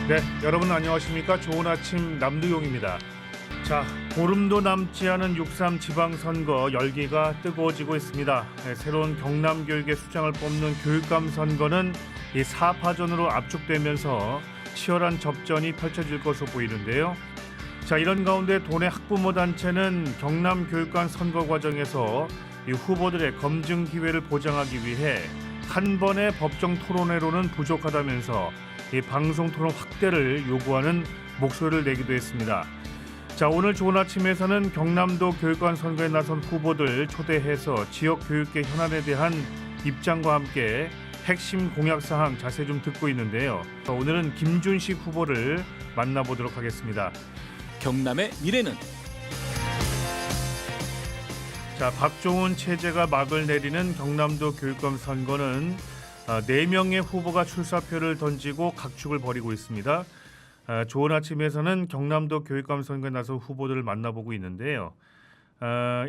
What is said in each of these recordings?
네, 여러분 안녕하십니까? 좋은 아침 남두용입니다. 자, 보름도 남지 않은 6.3 지방선거 열기가 뜨거워지고 있습니다. 네, 새로운 경남교육의 수장을 뽑는 교육감 선거는 이 4파전으로 압축되면서 치열한 접전이 펼쳐질 것으로 보이는데요. 자, 이런 가운데 도내 학부모 단체는 경남교육감 선거 과정에서 이 후보들의 검증 기회를 보장하기 위해 한 번의 법정 토론회로는 부족하다면서 이 방송 토론 확대를 요구하는 목소리를 내기도 했습니다. 자, 오늘 좋은 아침에서는 경남도 교육감 선거에 나선 후보들 초대해서 지역 교육계 현안에 대한 입장과 함께 핵심 공약 사항 자세히 좀 듣고 있는데요. 자, 오늘은 김준식 후보를 만나보도록 하겠습니다. 경남의 미래는 자, 박종훈 체제가 막을 내리는 경남도 교육감 선거는 4명의 후보가 출사표를 던지고 각축을 벌이고 있습니다. 좋은 아침에서는 경남도 교육감 선거에 나선 후보들을 만나보고 있는데요.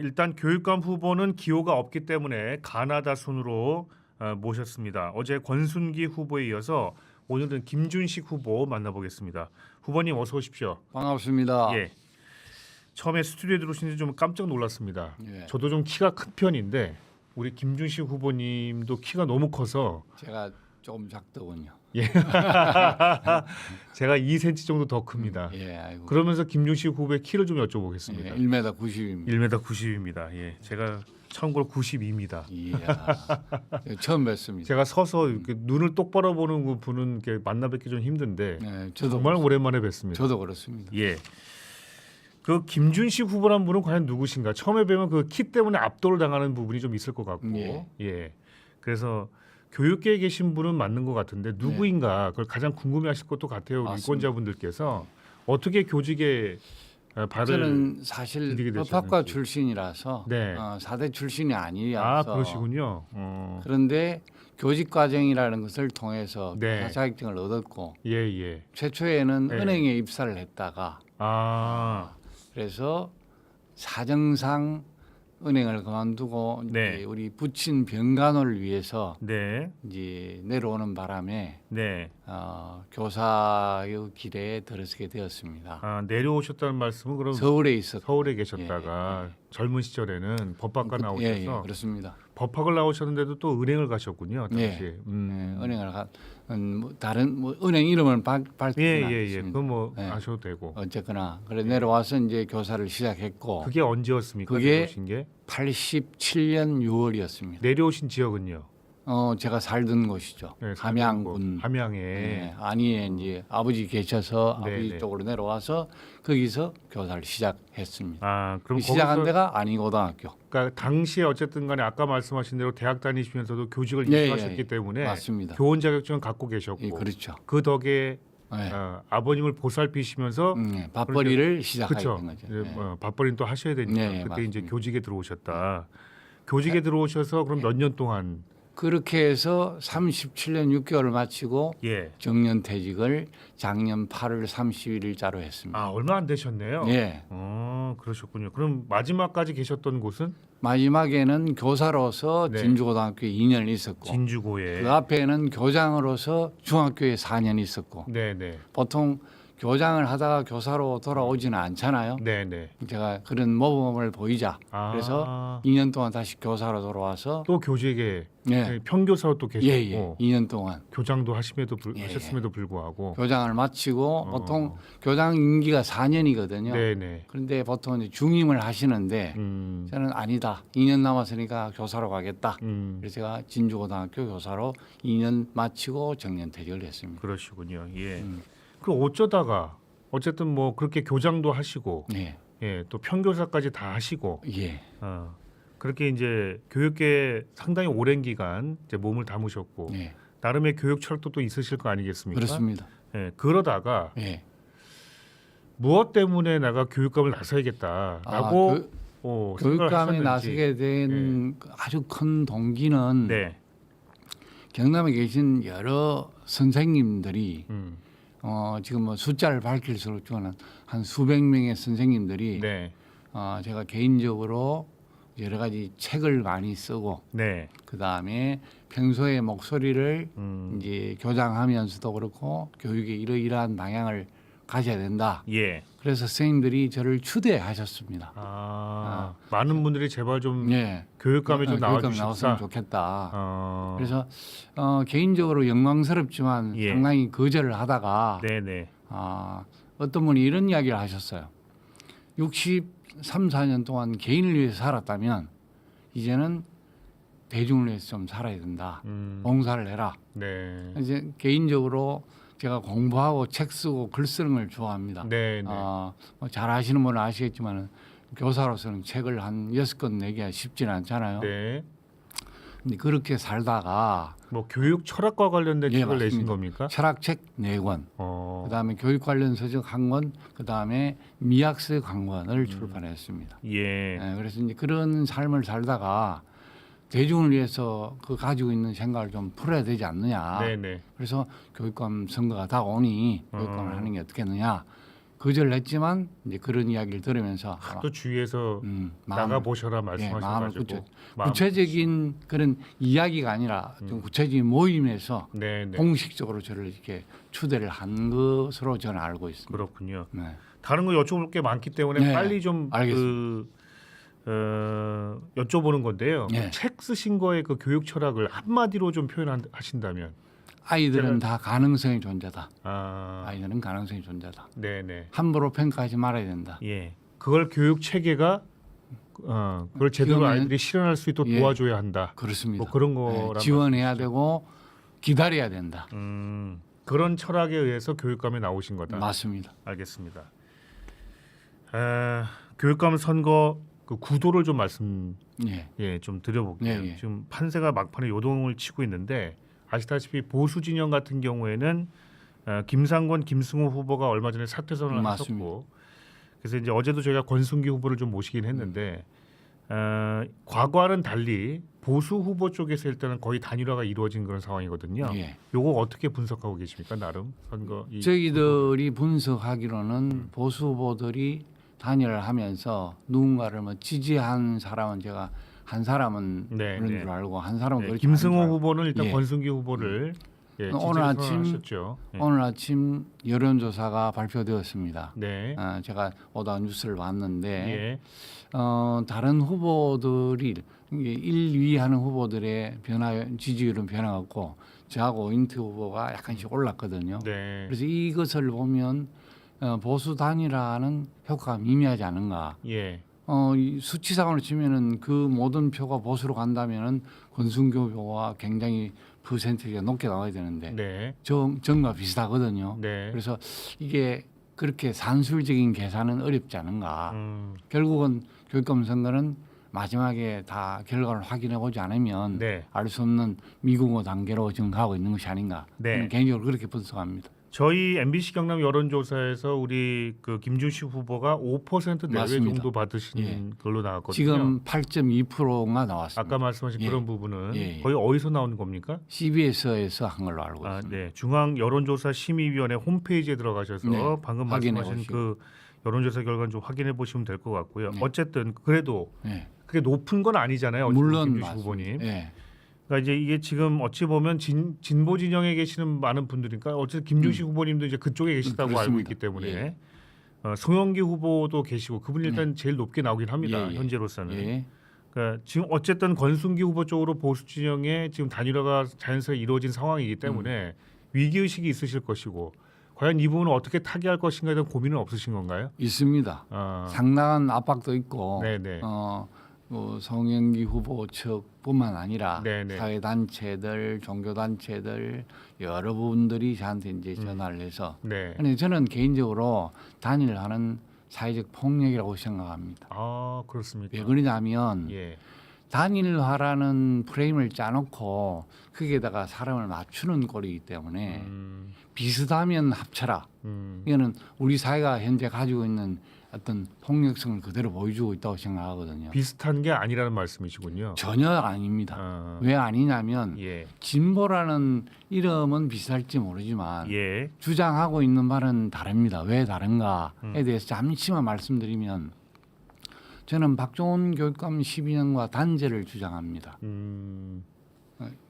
일단 교육감 후보는 기호가 없기 때문에 가나다 순으로 모셨습니다. 어제 권순기 후보에 이어서 오늘은 김준식 후보 만나보겠습니다. 후보님 어서 오십시오. 반갑습니다. 예. 처음에 스튜디오에 들어오신 지 좀 깜짝 놀랐습니다. 예. 저도 좀 키가 큰 편인데 우리 김준식 후보님도 키가 너무 커서 제가 조금 작더군요. 예. 제가 2cm 정도 더 큽니다. 예, 아이고. 그러면서 김준식 후보의 키를 좀 여쭤보겠습니다. 예, 1m 90입니다. 1m 90입니다. 예. 제가 참고로 92입니다. 이야, 처음 뵀습니다. 제가 서서 이렇게 눈을 똑바로 보는 분은 이렇게 만나 뵙기 좀 힘든데 예, 저도 정말 오랜만에 뵙습니다. 저도 그렇습니다. 예. 그 김준식 후보란 분은 과연 누구신가? 처음에 뵈면 그 키 때문에 압도를 당하는 부분이 좀 있을 것 같고, 예. 그래서 교육계에 계신 분은 맞는 것 같은데 누구인가 그걸 가장 궁금해하실 것도 같아요. 우리 유권자분들께서 어떻게 교직에 발을 저는 사실 디디게 법학과 되셨는지. 출신이라서 네. 4대 출신이 아 아니라서 그러시군요. 그런데 교직 과정이라는 것을 통해서 네. 교사 자격증을 얻었고 예. 최초에는 네. 은행에 입사를 했다가 그래서 사정상 은행을 그만두고 네. 이제 우리 부친 병간호를 위해서 네. 이제 내려오는 바람에 네. 교사의 길에 들어서게 되었습니다. 내려오셨다는 말씀은 그럼 서울에 있었. 서울에 계셨다가 젊은 시절에는 법학과 나오셔서 예, 그렇습니다. 법학을 나오셨는데도 또 은행을 가셨군요. 당시에. 예, 은행을 다른 은행 이름은 밝히지 않습니다. 그건 뭐 예. 아셔도 되고. 어쨌거나 그래 내려와서 이제 교사를 시작했고 그게 언제였습니까? 그게 내려오신 게? 87년 6월이었습니다. 내려오신 지역은요? 제가 살던 곳이죠. 네, 함양군. 함양에. 네, 안위에 이제 아버지 계셔서 네, 아버지 네. 쪽으로 내려와서 거기서 교사를 시작했습니다. 그럼 시작한 거기서, 데가 안위고등학교. 그러니까 당시에 어쨌든 간에 아까 말씀하신 대로 대학 다니시면서도 교직을 예, 이수하셨기 예, 때문에 맞습니다. 교원 자격증을 갖고 계셨고 예, 그렇죠. 그 덕에 네. 아버님을 보살피시면서 밥벌이를 시작하게 그렇죠. 된 거죠. 이제 네. 밥벌이는 또 하셔야 되니까 네, 그때 맞습니다. 이제 교직에 들어오셨다. 교직에 들어오셔서 그럼 몇 년 동안 그렇게 해서 37년 6개월을 마치고 예. 정년퇴직을 작년 8월 31일자로 했습니다. 얼마 안 되셨네요. 예. 그러셨군요. 그럼 마지막까지 계셨던 곳은 마지막에는 교사로서 네. 진주고등학교에 2년 있었고 진주고에. 그 앞에는 교장으로서 중학교에 4년 있었고 네네. 보통 교장을 하다가 교사로 돌아오지는 않잖아요. 네네. 제가 그런 모범을 보이자 그래서 2년 동안 다시 교사로 돌아와서 또 교직에 예. 평교사로 또 계셨고 예. 2년 동안 교장도 예. 하셨음에도 불구하고 교장을 마치고 보통 교장 임기가 4년이거든요. 네네. 그런데 보통 이제 중임을 하시는데 저는 아니다. 2년 남았으니까 교사로 가겠다. 그래서 제가 진주고등학교 교사로 2년 마치고 정년퇴직을 했습니다. 그러시군요. 예. 그 어쩌다가 어쨌든 뭐 그렇게 교장도 하시고 예. 예, 또 평교사까지 다 하시고 예. 그렇게 이제 교육계에 상당히 오랜 기간 이제 몸을 담으셨고 예. 나름의 교육 철학도 있으실 거 아니겠습니까? 그렇습니다. 예, 그러다가 예. 무엇 때문에 내가 교육감을 나서야겠다라고 생각을 교육감에 하셨는지. 나서게 된 아주 큰 동기는 네. 경남에 계신 여러 선생님들이 지금 뭐 숫자를 밝힐 수 없지만 한 수백 명의 선생님들이 네. 제가 개인적으로 여러 가지 책을 많이 쓰고 네. 그다음에 평소에 목소리를 음. 이제 교장하면서도 그렇고 교육에 이러이러한 방향을 가져야 된다. 예. 그래서 선생님들이 저를 추대하셨습니다. 많은 분들이 제발 좀 예. 교육감에 좀 교육감 나와주십사. 나왔으면 좋겠다. 어. 그래서 개인적으로 영광스럽지만 예. 상당히 거절을 하다가 네네. 어떤 분이 이런 이야기를 하셨어요. 63, 4년 동안 개인을 위해서 살았다면 이제는 대중을 위해서 좀 살아야 된다. 봉사를 해라. 네. 이제 개인적으로 제가 공부하고 책 쓰고 글 쓰는 걸 좋아합니다. 네네. 잘 아시는 분은 아시겠지만 교사로서는 책을 한 6권 내기가 쉽지는 않잖아요. 네. 근데 그렇게 살다가 뭐 교육 철학과 관련된 예, 책을 내신 맞습니다. 겁니까? 철학책 4권, 그다음에 교육 관련 서적 1권, 그다음에 미학서 강권을 출판했습니다. 예. 그래서 이제 그런 삶을 살다가 대중을 위해서 그 가지고 있는 생각을 좀 풀어야 되지 않느냐. 네네. 그래서 교육감 선거가 다오니 교육감을 하는 게 어떻겠느냐. 거절했지만 이제 그런 이야기를 들으면서 또 주위에서 마음을, 나가 보셔라 말씀하셔가지고 구체적인 그런 이야기가 아니라 좀 구체적인 모임에서 네네. 공식적으로 저를 이렇게 추대를 한 것으로 저는 알고 있습니다. 그렇군요. 네. 다른 거 여쭤볼 게 많기 때문에 네, 빨리 좀 여쭤보는 건데요. 네. 책 쓰신 거의 그 교육 철학을 한마디로 좀 표현하신다면 아이들은 다 가능성이 존재다. 아, 아이들은 가능성이 존재다. 네네. 함부로 평가하지 말아야 된다. 예. 그걸 교육 체계가 그걸 제대로 지금은- 아이들이 실현할 수 있도록 예. 도와줘야 한다. 그렇습니다. 뭐 그런 네, 거란 지원해야 되고 기다려야 된다. 그런 철학에 의해서 교육감에 나오신 거다. 맞습니다. 알겠습니다. 교육감 선거 그 구도를 좀 예. 좀 드려볼게요. 예, 예. 지금 판세가 막판에 요동을 치고 있는데 아시다시피 보수 진영 같은 경우에는 김상권, 김승호 후보가 얼마 전에 사퇴 선언을 맞습니다. 하셨고 그래서 이제 어제도 저희가 권순기 후보를 좀 모시긴 했는데 과거와는 달리 보수 후보 쪽에서 일단은 거의 단일화가 이루어진 그런 상황이거든요. 예. 요거 어떻게 분석하고 계십니까? 나름 선거 저희들이 분석하기로는 보수 후보들이 단일을 하면서 누군가를 뭐 지지한 사람은 제가 한 사람은 네, 그런 네. 줄 알고 한 사람은 네, 그렇지 김승호 않은 줄 알고. 후보는 일단 예. 권순기 후보를 오늘 아침 하셨죠. 예. 오늘 아침 여론조사가 발표되었습니다. 네. 제가 오다 뉴스를 봤는데 예. 다른 후보들이 1, 2위 하는 후보들의 지지율은 변화 없고 저하고 인트 후보가 약간씩 올랐거든요. 네. 그래서 이것을 보면 보수 단일화는 효과가 미미하지 않은가. 예. 이 수치상으로 치면은 그 모든 표가 보수로 간다면은 권순교 후보가 굉장히 퍼센트가 높게 나와야 되는데 네. 정과 비슷하거든요. 네. 그래서 이게 그렇게 산술적인 계산은 어렵지 않은가. 결국은 교육감 선거는 마지막에 다 결과를 확인해 보지 않으면 네. 알 수 없는 미궁호 단계로 지금 가고 있는 것이 아닌가. 네. 저는 개인적으로 그렇게 분석합니다. 저희 MBC 경남 여론조사에서 우리 그 김준식 후보가 5% 내외 맞습니다. 정도 받으신 예. 걸로 나왔거든요. 지금 8.2%가 나왔습니다. 아까 말씀하신 예. 그런 부분은 예. 거의 어디서 나오는 겁니까? CBS에서 한 걸로 알고 있습니다. 네. 중앙 여론조사 심의위원회 홈페이지에 들어가셔서 네. 방금 확인해 말씀하신 보시고. 그 여론조사 결과는 좀 확인해 보시면 될 것 같고요. 네. 어쨌든 그래도 네. 그게 높은 건 아니잖아요. 어쨌든 물론 김준식 맞습니다. 후보님. 네. 그러니까 이제 이게 지금 어찌 보면 진보 진영에 계시는 많은 분들이니까 어쨌든 김준식 후보님도 이제 그쪽에 계시다고 알고 그렇습니다. 있기 때문에 예. 송영기 후보도 계시고 그분이 일단 제일 높게 나오긴 합니다. 예, 예. 현재로서는. 예. 그러니까 지금 어쨌든 권순기 후보 쪽으로 보수 진영에 지금 단일화가 자연스레 이루어진 상황이기 때문에 위기 의식이 있으실 것이고 과연 이 부분을 어떻게 타개할 것인가에 대한 고민은 없으신 건가요? 있습니다. 아, 상당한 압박도 있고 네네. 뭐 송영기 후보 측뿐만 아니라 네네. 사회 단체들, 종교 단체들 여러 분들이 저한테 이제 전화를 해서 네. 근데 저는 개인적으로 단일화는 사회적 폭력이라고 생각합니다. 아 그렇습니까? 왜 그러냐면 예. 단일화라는 프레임을 짜놓고 거기에다가 사람을 맞추는 꼴이기 때문에 비슷하면 합쳐라. 이거는 우리 사회가 현재 가지고 있는 어떤 폭력성을 그대로 보여주고 있다고 생각하거든요. 비슷한 게 아니라는 말씀이시군요. 전혀 아닙니다. 아, 왜 아니냐면 예. 진보라는 이름은 비슷할지 모르지만 예. 주장하고 있는 바는 다릅니다. 왜 다른가에 대해서 잠시만 말씀드리면 저는 박종훈 교육감 12년과 단절을 주장합니다.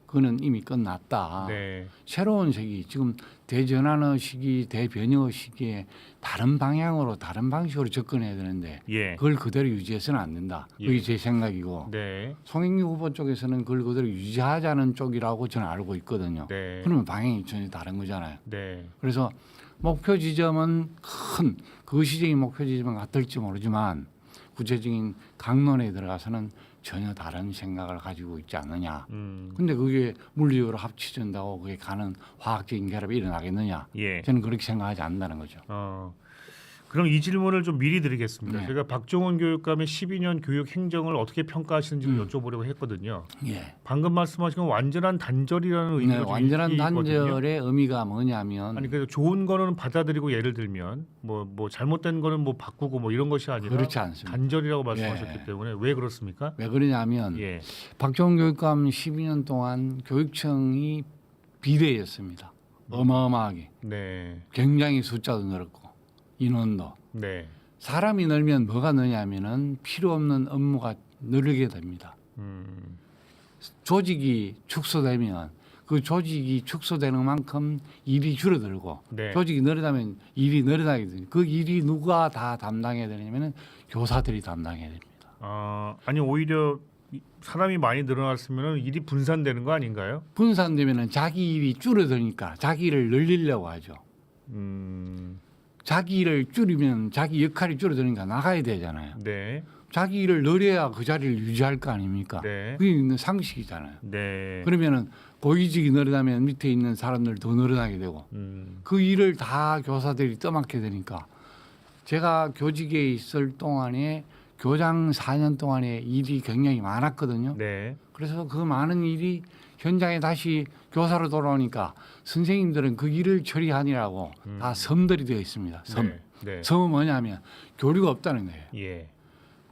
그거는 이미 끝났다. 네. 새로운 시기, 지금 대전환의 시기, 대변혁의 시기에 다른 방향으로 다른 방식으로 접근해야 되는데 예. 그걸 그대로 유지해서는 안 된다. 그게 예. 제 생각이고 네. 송영길 후보 쪽에서는 그걸 그대로 유지하자는 쪽이라고 저는 알고 있거든요. 네. 그러면 방향이 전혀 다른 거잖아요. 네. 그래서 목표 지점은 큰 그 시적인 목표 지점은 같을지 모르지만 구체적인 강론에 들어가서는 전혀 다른 생각을 가지고 있지 않느냐. 근데 그게 물리적으로 합치된다고 그게 가는 화학적인 결합이 일어나겠느냐. 예. 저는 그렇게 생각하지 않는다는 거죠. 그럼 이 질문을 좀 미리 드리겠습니다. 네. 제가 박종훈 교육감의 12년 교육 행정을 어떻게 평가하시는지 여쭤보려고 했거든요. 예. 방금 말씀하신 건 완전한 단절이라는 네, 의미가 좀 완전한 있거든요. 단절의 의미가 뭐냐면 아니 그래서 좋은 거는 받아들이고 예를 들면 뭐 잘못된 거는 뭐 바꾸고 뭐 이런 것이 아니라 그렇지 않습니다. 단절이라고 말씀하셨기 예. 때문에 왜 그렇습니까? 왜 그러냐면 예. 박종훈 교육감 12년 동안 교육청이 비대였습니다. 어마어마하게 네. 굉장히 숫자도 늘었고 인원도 네. 사람이 늘면 뭐가 느냐면은 필요 없는 업무가 늘게 됩니다. 조직이 축소되면 그 조직이 축소되는 만큼 일이 줄어들고 네. 조직이 늘어나면 일이 늘어나게 됩니다. 그 일이 누가 다 담당해야 되냐면은 교사들이 담당해야 됩니다. 아니 오히려 사람이 많이 늘어났으면 일이 분산되는 거 아닌가요? 분산되면은 자기 일이 줄어드니까 자기 일을 늘리려고 하죠. 자기 일을 줄이면 자기 역할이 줄어드니까 나가야 되잖아요. 네. 자기 일을 늘려야 그 자리를 유지할 거 아닙니까? 네. 그게 있는 상식이잖아요. 네. 그러면은 고위직이 늘어나면 밑에 있는 사람들 더 늘어나게 되고 그 일을 다 교사들이 떠맡게 되니까 제가 교직에 있을 동안에 교장 4년 동안에 일이 굉장히 많았거든요. 네. 그래서 그 많은 일이 현장에 다시 교사로 돌아오니까 선생님들은 그 일을 처리하느라고 다 섬들이 되어 있습니다. 섬. 네. 네. 섬은 뭐냐면 교류가 없다는 거예요. 예.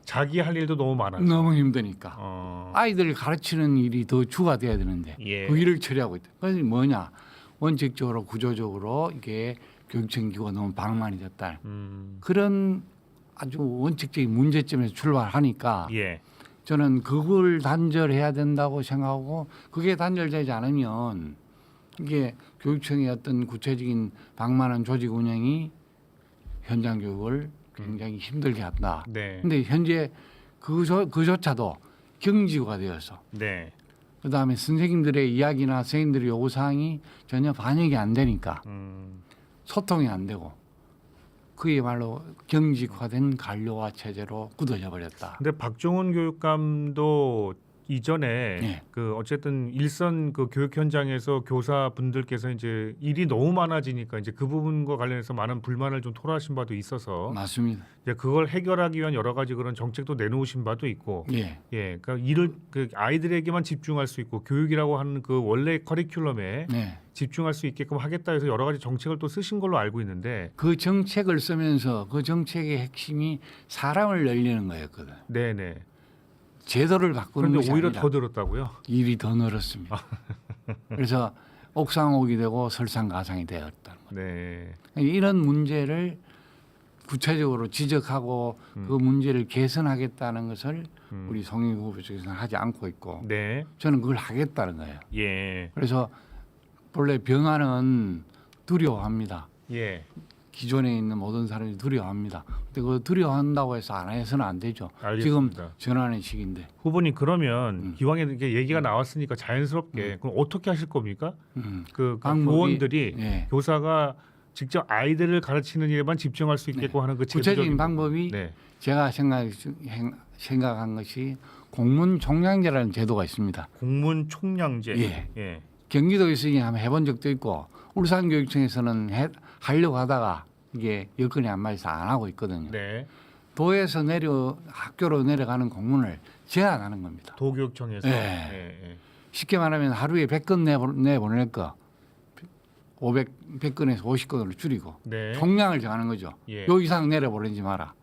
자기 할 일도 너무 많아서. 너무 힘드니까. 아이들을 가르치는 일이 더 주가 돼야 되는데 예. 그 일을 처리하고 있다. 그래서 뭐냐 원칙적으로 구조적으로 이게 교육청 기구가 너무 방만이 됐다. 그런 아주 원칙적인 문제점에서 출발하니까 예. 저는 그걸 단절해야 된다고 생각하고 그게 단절되지 않으면 이게 교육청의 어떤 구체적인 방만한 조직 운영이 현장 교육을 굉장히 힘들게 한다. 네. 근데 현재 그조차도 경지가 되어서 네. 그다음에 선생님들의 이야기나 선생님들의 요구 사항이 전혀 반영이 안 되니까 소통이 안 되고 그야말로 경직화된 관료화 체제로 굳어져 버렸다. 근데 박종훈 교육감도 이전에 네. 그 어쨌든 일선 그 교육 현장에서 교사분들께서 이제 일이 너무 많아지니까 이제 그 부분과 관련해서 많은 불만을 좀 토로하신 바도 있어서 맞습니다. 이제 그걸 해결하기 위한 여러 가지 그런 정책도 내놓으신 바도 있고 예. 예, 그러니까 일을 그 아이들에게만 집중할 수 있고 교육이라고 하는 그 원래 커리큘럼에 네. 집중할 수 있게끔 하겠다 해서 여러 가지 정책을 또 쓰신 걸로 알고 있는데 그 정책을 쓰면서 그 정책의 핵심이 사람을 늘리는 거였거든. 네네. 제도를 바꾸는 그런데 것이 오히려 아니라 더 들었다고요? 일이 더 늘었습니다. 그래서 옥상옥이 되고 설상가상이 되었다는 거예요. 네. 이런 문제를 구체적으로 지적하고 그 문제를 개선하겠다는 것을 우리 송영길 후보 쪽에서는 하지 않고 있고 네. 저는 그걸 하겠다는 거예요. 예. 그래서 본래 변화는 두려워합니다. 예. 기존에 있는 모든 사람이 두려워합니다. 근데 그 두려워한다고 해서 안 해서는 안 되죠. 알겠습니다. 지금 전환의 시기인데. 후보님 그러면 기왕에 이렇게 얘기가 나왔으니까 자연스럽게 그럼 어떻게 하실 겁니까? 그 방법이- 교원들이 예. 교사가 직접 아이들을 가르치는 일에만 집중할 수 있게끔 하는 그 구체적인 제도적인 방법이 네. 제가 생각한 것이 공문 총량제라는 제도가 있습니다. 공문 총량제. 예. 예. 경기도에서 이게 한번 해본 적도 있고 울산교육청에서는 하려고 하다가 이게 여건이 안 맞아서 안 하고 있거든요. 네. 도에서 학교로 내려가는 공문을 제한하는 겁니다. 도교육청에서. 예. 예. 쉽게 말하면 하루에 100건 내보낼 거 100건에서 50건으로 줄이고 네. 총량을 정하는 거죠. 예. 요 이상 내려보내지 마라.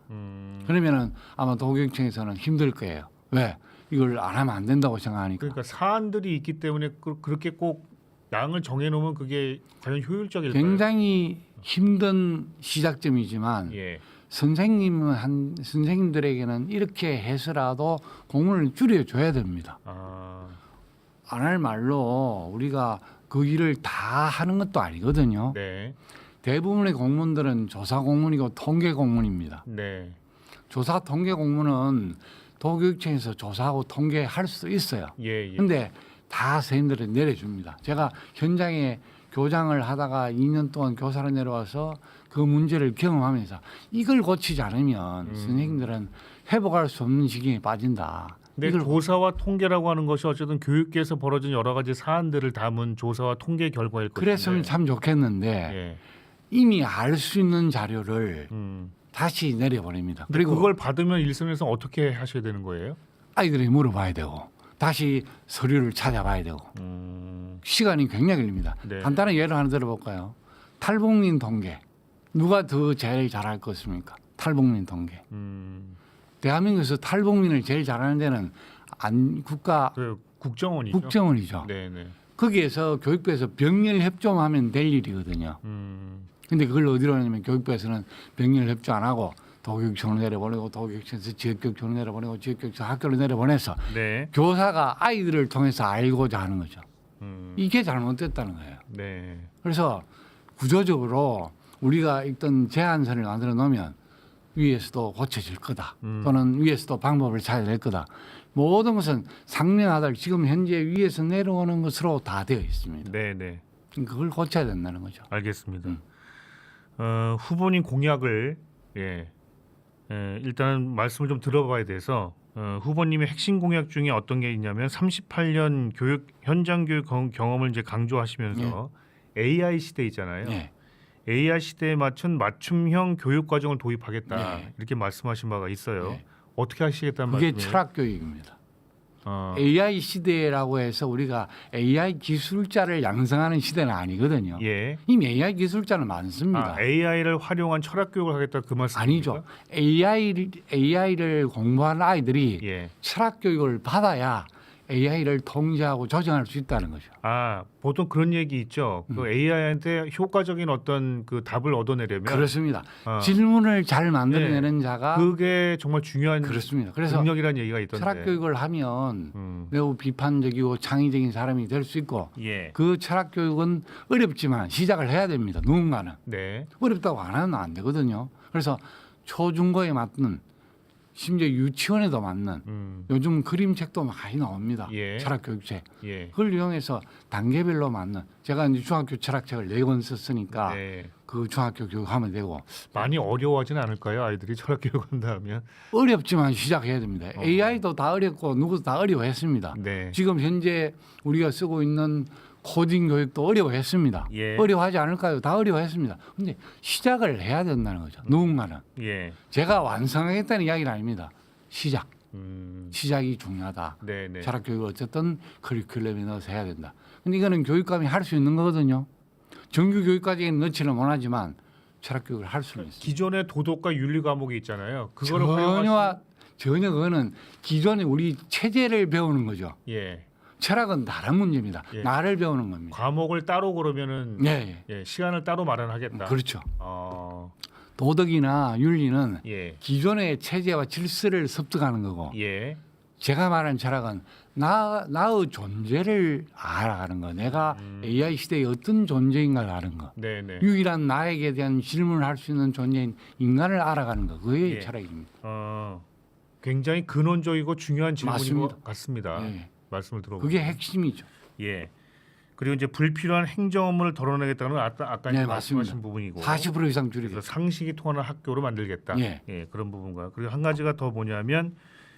그러면은 아마 도교육청에서는 힘들 거예요. 왜? 이걸 안 하면 안 된다고 생각하니까. 그러니까 사안들이 있기 때문에 그렇게 꼭 양을 정해놓으면 그게 과연 효율적일까요? 굉장히 힘든 시작점이지만 예. 선생님들에게는 이렇게 해서라도 공문을 줄여줘야 됩니다. 안 할 말로 우리가 그 일을 다 하는 것도 아니거든요. 네. 대부분의 공문들은 조사 공문이고 통계 공문입니다. 네. 조사 통계 공문은 도교육청에서 조사하고 통계할 수 있어요. 예. 근데 다 선생님들이 내려줍니다. 제가 현장에 교장을 하다가 2년 동안 교사로 내려와서 그 문제를 경험하면서 이걸 고치지 않으면 선생님들은 회복할 수 없는 지경에 빠진다. 네, 조사와 통계라고 하는 것이 어쨌든 교육계에서 벌어진 여러 가지 사안들을 담은 조사와 통계 결과일 것인데. 그랬으면 참 좋겠는데 예. 이미 알 수 있는 자료를 다시 내려보냅니다. 그리고 그걸 받으면 일선에서 어떻게 하셔야 되는 거예요? 아이들이 물어봐야 되고 다시 서류를 찾아봐야 되고 시간이 굉장히 걸립니다. 네. 간단한 예를 하나 들어볼까요? 탈북민 통계. 누가 더 제일 잘할 것입니까? 탈북민 통계. 대한민국에서 탈북민을 제일 잘하는 데는 국정원이죠. 국정원이죠. 네네. 거기에서 교육부에서 병렬 협조하면 될 일이거든요. 근데 그걸 어디로 하냐면 교육부에서는 병렬 협조 안 하고 도교육청으로 내려보내고 도교육청에서 지역교육청으로 내려보내고 지역교육청 학교로 내려보내서 네. 교사가 아이들을 통해서 알고자 하는 거죠. 이게 잘못됐다는 거예요. 네. 그래서 구조적으로 우리가 있던 제한선을 만들어 놓으면 위에서도 고쳐질 거다. 또는 위에서도 방법을 찾아야 될 거다. 모든 것은 상명하다. 지금 현재 위에서 내려오는 것으로 다 되어 있습니다. 네네. 그걸 고쳐야 된다는 거죠. 알겠습니다. 후보님 공약을 일단은 말씀을 좀 들어봐야 돼서 후보님의 핵심 공약 중에 어떤 게 있냐면 38년 교육 현장 교육 경험을 이제 강조하시면서 AI 시대 있잖아요. 네. AI 시대에 맞춘 맞춤형 교육 과정을 도입하겠다 네. 이렇게 말씀하신 바가 있어요. 네. 어떻게 하시겠다는 그게 말씀이에요? 철학 교육입니다. AI 시대라고 해서 우리가 AI 기술자를 양성하는 시대는 아니거든요. 예. 이미 AI 기술자는 많습니다. AI를 활용한 철학 교육을 하겠다 그 말씀입니까? 아니죠. AI를 공부하는 아이들이 예. 철학 교육을 받아야 AI를 통제하고 조정할 수 있다는 거죠. 보통 그런 얘기 있죠. 그 AI한테 효과적인 어떤 그 답을 얻어내려면 그렇습니다. 질문을 잘 만들어내는 네. 자가 그게 정말 중요한 그렇습니다. 그래서 능력이라는 얘기가 있던데. 철학 교육을 하면 매우 비판적이고 창의적인 사람이 될 수 있고 예. 그 철학 교육은 어렵지만 시작을 해야 됩니다. 누군가는 네. 어렵다고 안 하면 안 되거든요. 그래서 초중고에 맞는 심지어 유치원에도 맞는 요즘 그림책도 많이 나옵니다. 예. 철학 교육책. 예. 그걸 이용해서 단계별로 맞는 제가 이제 중학교 철학책을 4권 썼으니까 네. 그 중학교 교육하면 되고 많이 어려워하진 않을까요? 아이들이 철학 교육한다 하면. 어렵지만 시작해야 됩니다. AI도 다 어렵고 누구도 다 어려워했습니다. 네. 지금 현재 우리가 쓰고 있는 코딩 교육도 어려워했습니다. 예. 어려워하지 않을까요? 다 어려워했습니다. 근데 시작을 해야 된다는 거죠. 누군가는. 예. 제가 완성하겠다는 이야기는 아닙니다. 시작. 시작이 중요하다. 네네. 철학 교육을 어쨌든 커리큘럼에 넣어서 해야 된다. 근데 이거는 교육감이 할 수 있는 거거든요. 정규 교육까지는 넣지는 못하지만 철학 교육을 할 수는 있어요. 기존의 도덕과 윤리 과목이 있잖아요. 그거를 활용할 전혀 그거는 기존의 우리 체제를 배우는 거죠. 예. 철학은 다른 문제입니다. 예. 나를 배우는 겁니다. 과목을 따로 그러면은 네. 예, 시간을 따로 마련하겠다. 그렇죠. 어. 도덕이나 윤리는 예. 기존의 체제와 질서를 습득하는 거고 예. 제가 말한 철학은 나의 존재를 알아가는 거. 내가 AI 시대의 어떤 존재인가를 아는 거. 네네. 유일한 나에게 대한 질문을 할 수 있는 존재인 인간을 알아가는 거. 그게 예. 철학입니다. 굉장히 근원적이고 중요한 질문인 맞습니다. 것 같습니다. 예. 말씀을 들어보면. 그게 핵심이죠. 예. 그리고 이제 불필요한 행정 업무를 덜어내겠다는 건 아까 네, 이제 맞습니다. 말씀하신 부분이고. 40% 이상 그래서 줄이겠죠. 상식이 통하는 학교로 만들겠다. 예. 그런 부분과 그리고 한 가지가 더 뭐냐면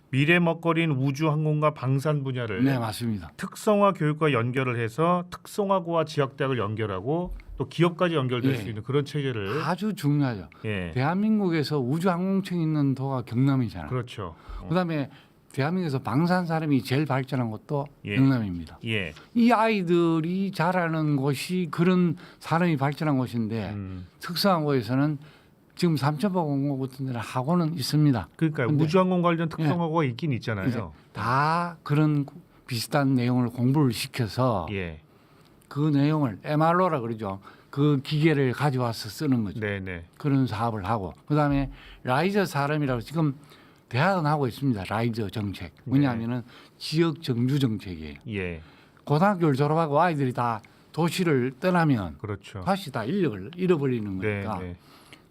미래 먹거리인 우주 항공과 방산 분야를 네, 맞습니다. 특성화 교육과 연결을 해서 특성화고와 지역대학을 연결하고 또 기업까지 연결될 예. 수 있는 그런 체계를 아주 중요하죠. 예. 대한민국에서 우주항공청이 있는 도가 경남이잖아요. 그렇죠. 그다음에 대한민국에서 방산 사람이 제일 발전한 곳도 예. 경남입니다. 예. 이 아이들이 자라는 곳이 그런 사람이 발전한 곳인데 특성화고에서는 지금 삼천포 공고 같은 데는 학원은 있습니다. 그러니까 근데- 우주항공 관련 특성화고가 있긴 있잖아요. 이제 다 그런 비슷한 내용을 공부를 시켜서 예. 그 내용을 MRO라 그러죠. 그 기계를 가져와서 쓰는 거죠. 네네. 그런 사업을 하고 그다음에 라이저 사람이라고 지금 대학은 하고 있습니다. 라이저 정책. 뭐냐면은 지역 정주 정책이에요. 예. 고등학교를 졸업하고 아이들이 다 도시를 떠나면 그렇죠. 다시 다 인력을 잃어버리는 거니까 네.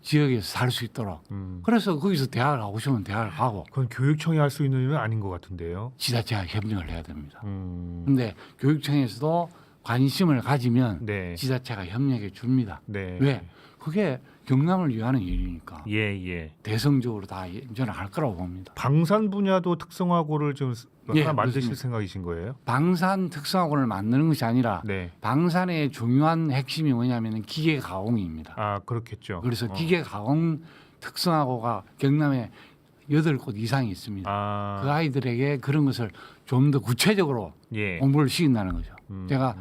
지역에서 살 수 있도록. 그래서 거기서 대학을 가고 싶으면 대학을 가고 그건 교육청이 할 수 있는 일은 아닌 것 같은데요. 지자체가 협력을 해야 됩니다. 음. 근데 교육청에서도 관심을 가지면 네. 지자체가 협력해 줍니다. 네. 왜? 그게 경남을 위하는 일이니까 예. 대성적으로 다 저는 할 거라고 봅니다. 방산 분야도 특성화고를 좀 예, 하나 만드실 그렇습니다. 생각이신 거예요? 방산 특성화고를 만드는 것이 아니라 네. 방산의 중요한 핵심이 뭐냐면 기계 가공입니다. 아 그렇겠죠. 그래서 기계 가공 특성화고가 경남에 8곳 이상이 있습니다. 아. 그 아이들에게 그런 것을 좀 더 구체적으로 예. 공부를 시킨다는 거죠. 음, 제가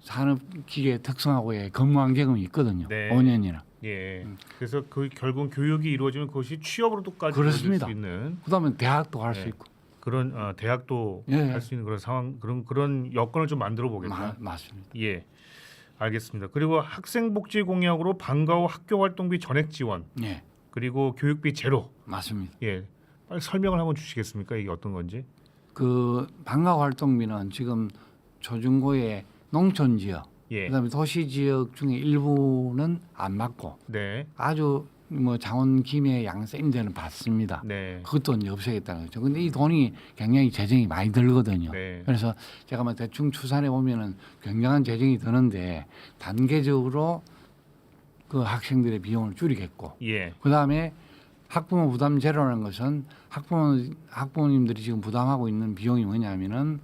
산업기계 특성화고에 근무한 경험이 있거든요. 네. 5년이나. 예. 그래서 그 결국 교육이 이루어지면 그것이 취업으로도까지 이루어질 그렇습니다. 수 있는 그다음에 대학도 갈 수 네. 있고. 그런 대학도 예. 할 수 있는 그런 상황 그런 여건을 좀 만들어 보겠다. 맞습니다. 예. 알겠습니다. 그리고 학생복지 공약으로 방과 후 학교 활동비 전액 지원 예, 그리고 교육비 제로. 맞습니다. 예. 빨리 설명을 한번 주시겠습니까? 이게 어떤 건지? 그 방과 활동비는 지금 초중고의 농촌 지역, 예. 그다음에 도시 지역 중에 일부는 안 받고 네. 아주 뭐 장원 김해 양센 데는 받습니다. 네. 그것도 이제 없애겠다는 거죠. 근데 이 돈이 굉장히 재정이 많이 들거든요. 네. 그래서 제가 뭐 대충 추산해 보면은 굉장한 재정이 드는데 단계적으로 그 학생들의 비용을 줄이겠고, 예. 그 다음에 학부모 부담 제로라는 것은 학부모님들이 지금 부담하고 있는 비용이 뭐냐면은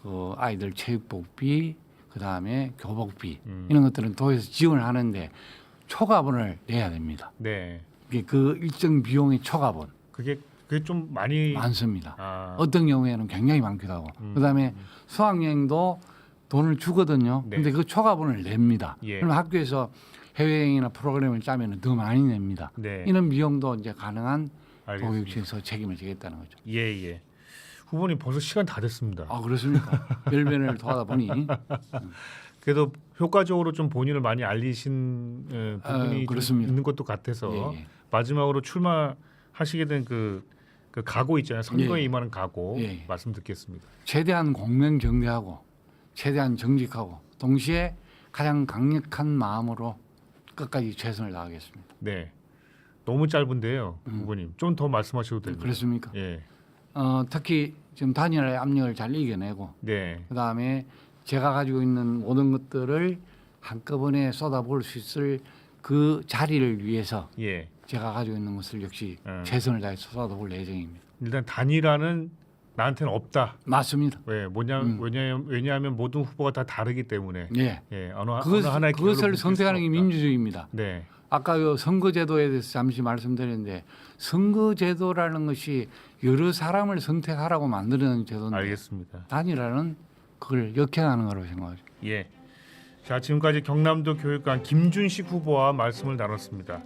그 아이들 체육복비, 그 다음에 교복비 이런 것들은 도에서 지원을 하는데 초과분을 내야 됩니다. 네. 이게 그 일정 비용의 초과분 그게 좀 많이 많습니다. 아. 어떤 경우에는 굉장히 많기도 하고, 그다음에 수학여행도 돈을 주거든요. 네. 근데 그 초과분을 냅니다. 예. 그럼 학교에서 해외여행이나 프로그램을 짜면 더 많이 냅니다. 네. 이런 비용도 이제 가능한 알겠습니다. 교육청에서 책임을 지겠다는 거죠. 예. 후보님 벌써 시간 다 됐습니다. 아 그렇습니까? 별변을 도하다 보니 그래도 효과적으로 좀 본인을 많이 알리신 부분이 좀 그렇습니다. 있는 것도 같아서 예. 마지막으로 출마하시게 된 그 각오 있잖아요. 선거에 예. 임하는 각오 예. 말씀 듣겠습니다. 최대한 공명정대하고 최대한 정직하고 동시에 가장 강력한 마음으로 끝까지 최선을 다하겠습니다. 네. 너무 짧은데요, 후보님. 좀 더 말씀하셔도 됩니다. 그렇습니까? 예. 특히 지금 단일화의 압력을 잘 이겨내고 네. 그다음에 제가 가지고 있는 모든 것들을 한꺼번에 쏟아부을 수 있을 그 자리를 위해서 예. 제가 가지고 있는 것을 역시 음. 최선을 다해서 쏟아부을 예정입니다. 일단 단일화는 나한테는 없다. 맞습니다. 왜? 왜냐하면 모든 후보가 다 다르기 때문에. 예. 예. 어느 하나의 그것을 길로 선택하는 게 묶일 수 없다. 민주주의입니다. 네. 아까 그 선거제도에 대해서 잠시 말씀드렸는데 선거제도라는 것이 여러 사람을 선택하라고 만드는 제도인데 알겠습니다. 단일화는 그걸 역행하는 거라고 생각하죠. 예. 자, 지금까지 경남도 교육감 김준식 후보와 말씀을 나눴습니다.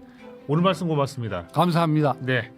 오늘 말씀 고맙습니다. 감사합니다. 네.